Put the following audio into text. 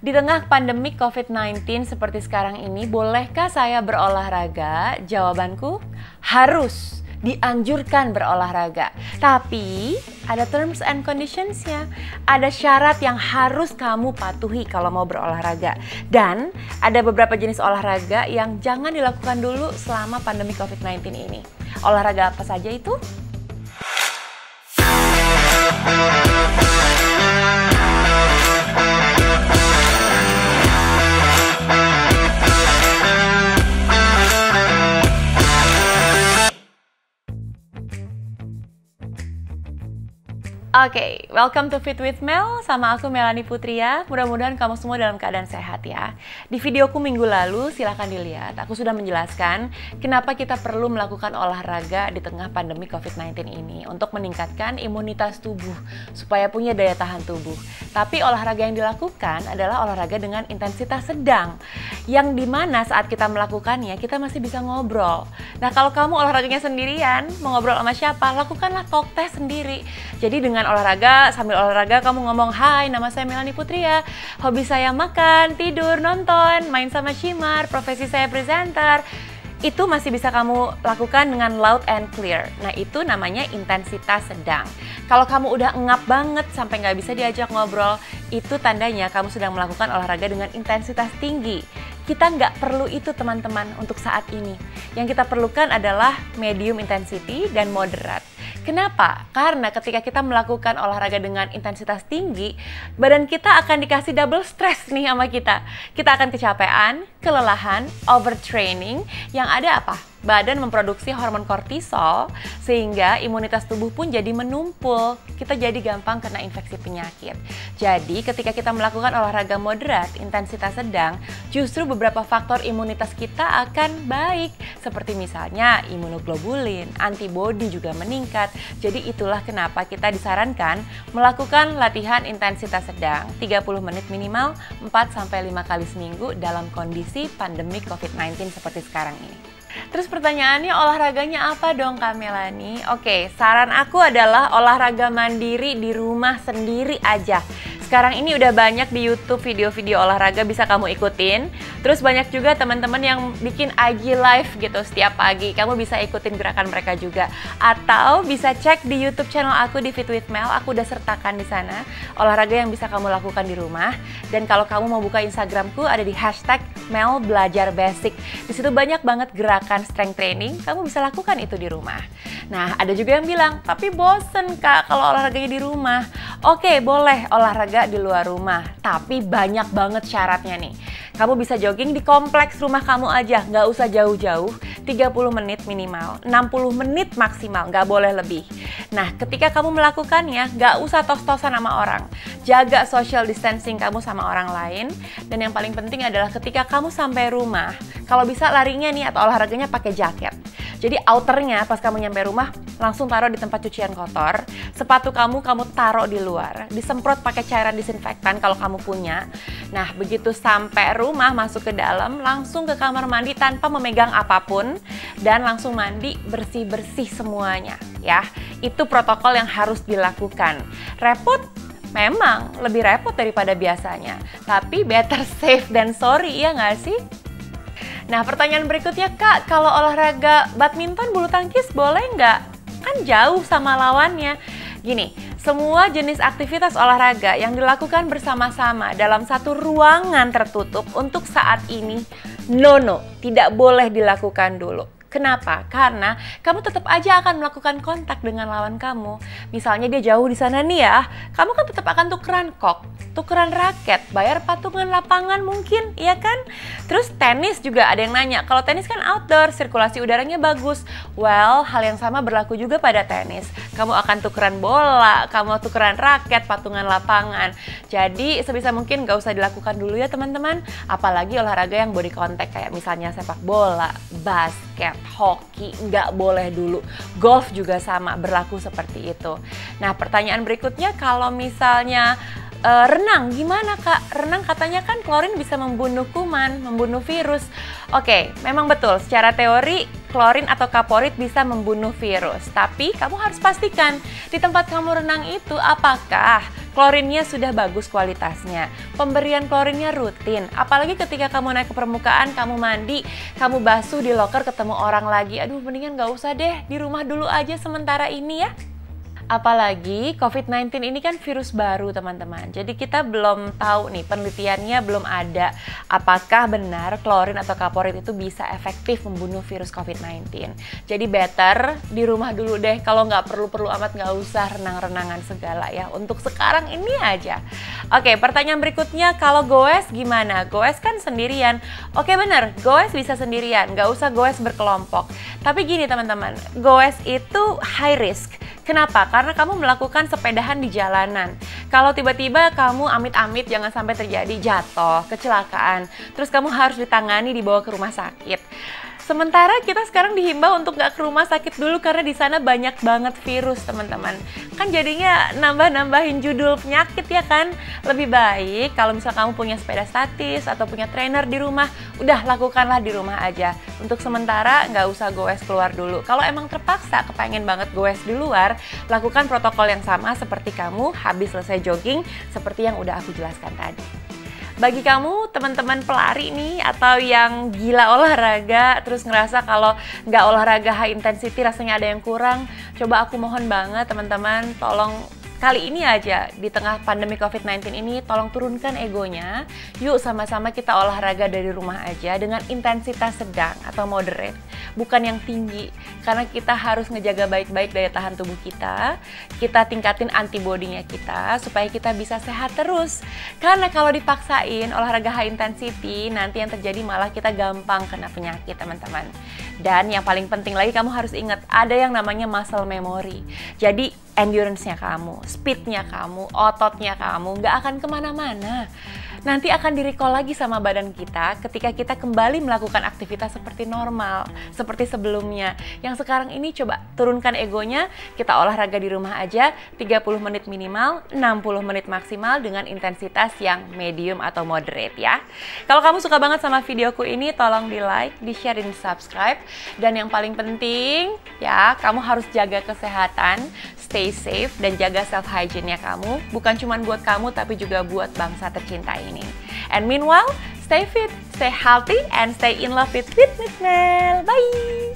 Di tengah pandemi COVID-19 seperti sekarang ini, bolehkah saya berolahraga? Jawabanku, harus. Dianjurkan berolahraga. Tapi ada terms and conditions-nya. Ada syarat yang harus kamu patuhi kalau mau berolahraga. Dan ada beberapa jenis olahraga yang jangan dilakukan dulu selama pandemi COVID-19 ini. Olahraga apa saja itu? Oke, welcome to Fit with Mel, sama aku Melanie Putria. Mudah-mudahan kamu semua dalam keadaan sehat ya. Di videoku minggu lalu, silahkan dilihat. Aku sudah menjelaskan kenapa kita perlu melakukan olahraga di tengah pandemi COVID-19 ini untuk meningkatkan imunitas tubuh, supaya punya daya tahan tubuh. Tapi olahraga yang dilakukan adalah olahraga dengan intensitas sedang, yang dimana saat kita melakukannya, kita masih bisa ngobrol. Nah, kalau kamu olahraganya sendirian, mau ngobrol sama siapa? Lakukanlah talk test sendiri. Jadi dengan olahraga, sambil olahraga kamu ngomong, "Hai, nama saya Melanie Putria, hobi saya makan, tidur, nonton, main sama Shimar, profesi saya presenter." Itu masih bisa kamu lakukan dengan loud and clear. Nah, itu namanya intensitas sedang. Kalau kamu udah ngap banget sampai nggak bisa diajak ngobrol, itu tandanya kamu sedang melakukan olahraga dengan intensitas tinggi. Kita nggak perlu itu, teman-teman, untuk saat ini. Yang kita perlukan adalah medium intensity dan moderate. Kenapa? Karena ketika kita melakukan olahraga dengan intensitas tinggi, badan kita akan dikasih double stress nih sama kita. Kita akan kecapean, kelelahan, overtraining, yang ada apa? Badan memproduksi hormon kortisol, sehingga imunitas tubuh pun jadi menumpul. Kita jadi gampang kena infeksi penyakit. Jadi ketika kita melakukan olahraga moderat, intensitas sedang, justru beberapa faktor imunitas kita akan baik. Seperti misalnya imunoglobulin, antibodi juga meningkat. Jadi itulah kenapa kita disarankan melakukan latihan intensitas sedang 30 menit minimal 4-5 kali seminggu dalam kondisi pandemi COVID-19 seperti sekarang ini. Terus pertanyaannya, olahraganya apa dong Kak Melanie? Oke, saran aku adalah olahraga mandiri di rumah sendiri aja. Sekarang ini udah banyak di YouTube video-video olahraga bisa kamu ikutin. Terus banyak juga teman-teman yang bikin IG live gitu setiap pagi. Kamu bisa ikutin gerakan mereka juga. Atau bisa cek di YouTube channel aku di Fit with Mel. Aku udah sertakan di sana olahraga yang bisa kamu lakukan di rumah. Dan kalau kamu mau buka Instagramku, ada di #MelBelajarBasic. Di situ banyak banget gerakan strength training. Kamu bisa lakukan itu di rumah. Nah, ada juga yang bilang, tapi bosen Kak kalau olahraganya di rumah. Oke, boleh olahraga di luar rumah, tapi banyak banget syaratnya nih. Kamu bisa jogging di kompleks rumah kamu aja, nggak usah jauh-jauh, 30 menit minimal, 60 menit maksimal, nggak boleh lebih. Nah, ketika kamu melakukannya, nggak usah tos-tosan sama orang. Jaga social distancing kamu sama orang lain, dan yang paling penting adalah ketika kamu sampai rumah, kalau bisa larinya nih atau olahraganya pakai jaket. Jadi outernya pas kamu nyampe rumah langsung taruh di tempat cucian kotor. Sepatu kamu taruh di luar. Disemprot pakai cairan disinfektan kalau kamu punya. Nah, begitu sampai rumah masuk ke dalam, langsung ke kamar mandi tanpa memegang apapun dan langsung mandi bersih-bersih semuanya ya. Itu protokol yang harus dilakukan. Repot? Memang lebih repot daripada biasanya. Tapi better safe than sorry, ya nggak sih? Nah, pertanyaan berikutnya, Kak, kalau olahraga badminton, bulu tangkis boleh nggak? Kan jauh sama lawannya. Gini, semua jenis aktivitas olahraga yang dilakukan bersama-sama dalam satu ruangan tertutup untuk saat ini, no, tidak boleh dilakukan dulu. Kenapa? Karena kamu tetap aja akan melakukan kontak dengan lawan kamu. Misalnya dia jauh di sana nih ya, kamu kan tetap akan tukeran kok, tukeran raket, bayar patungan lapangan mungkin, iya kan? Terus tenis juga ada yang nanya, kalau tenis kan outdoor, sirkulasi udaranya bagus. Well, hal yang sama berlaku juga pada tenis. Kamu akan tukeran bola, kamu tukeran raket, patungan lapangan. Jadi sebisa mungkin gak usah dilakukan dulu ya teman-teman. Apalagi olahraga yang body contact kayak misalnya sepak bola, basket, hoki, nggak boleh dulu. Golf juga sama, berlaku seperti itu. Nah, pertanyaan berikutnya, kalau misalnya renang, gimana Kak? Renang katanya kan klorin bisa membunuh kuman, membunuh virus. Oke, memang betul. Secara teori, klorin atau kaporit bisa membunuh virus. Tapi kamu harus pastikan di tempat kamu renang itu apakah klorinnya sudah bagus kualitasnya. Pemberian klorinnya rutin. Apalagi ketika kamu naik ke permukaan, kamu mandi, kamu basuh di loker ketemu orang lagi. Aduh, mendingan nggak usah deh, di rumah dulu aja sementara ini ya. Apalagi COVID-19 ini kan virus baru teman-teman. Jadi kita belum tahu nih, penelitiannya belum ada apakah benar klorin atau kaporit itu bisa efektif membunuh virus COVID-19. Jadi better di rumah dulu deh. Kalau nggak perlu-perlu amat nggak usah renang-renangan segala ya. Untuk sekarang ini aja. Oke, pertanyaan berikutnya, kalau goes gimana? Goes kan sendirian. Oke bener, goes bisa sendirian. Nggak usah goes berkelompok. Tapi gini teman-teman, goes itu high risk. Kenapa? Karena kamu melakukan sepedahan di jalanan. Kalau tiba-tiba kamu amit-amit jangan sampai terjadi jatuh, kecelakaan, terus kamu harus ditangani dibawa ke rumah sakit. Sementara kita sekarang dihimbau untuk nggak ke rumah sakit dulu karena di sana banyak banget virus teman-teman. Kan jadinya nambah-nambahin judul penyakit ya kan. Lebih baik kalau misal kamu punya sepeda statis atau punya trainer di rumah, udah lakukanlah di rumah aja. Untuk sementara nggak usah goes keluar dulu. Kalau emang terpaksa kepengen banget goes di luar, lakukan protokol yang sama seperti kamu habis selesai jogging seperti yang udah aku jelaskan tadi. Bagi kamu teman-teman pelari nih atau yang gila olahraga terus ngerasa kalau nggak olahraga high intensity rasanya ada yang kurang, coba aku mohon banget teman-teman tolong kali ini aja di tengah pandemi COVID-19 ini tolong turunkan egonya. Yuk sama-sama kita olahraga dari rumah aja dengan intensitas sedang atau moderate, bukan yang tinggi. Karena kita harus ngejaga baik-baik daya tahan tubuh kita tingkatin antibodinya kita supaya kita bisa sehat terus. Karena kalau dipaksain olahraga high intensity, nanti yang terjadi malah kita gampang kena penyakit teman-teman. Dan yang paling penting lagi kamu harus ingat, ada yang namanya muscle memory. Jadi endurance-nya kamu, speed-nya kamu, ototnya kamu nggak akan kemana-mana. Nanti akan di-recall lagi sama badan kita ketika kita kembali melakukan aktivitas seperti normal, seperti sebelumnya. Yang sekarang ini coba turunkan egonya, kita olahraga di rumah aja, 30 menit minimal, 60 menit maksimal dengan intensitas yang medium atau moderate ya. Kalau kamu suka banget sama videoku ini, tolong di-like, di-share, dan di-subscribe. Dan yang paling penting ya, kamu harus jaga kesehatan, stay safe, dan jaga self-hygiene-nya kamu. Bukan cuma buat kamu, tapi juga buat bangsa tercinta ini. And meanwhile, stay fit, stay healthy, and stay in love with Fitness Mel. Bye!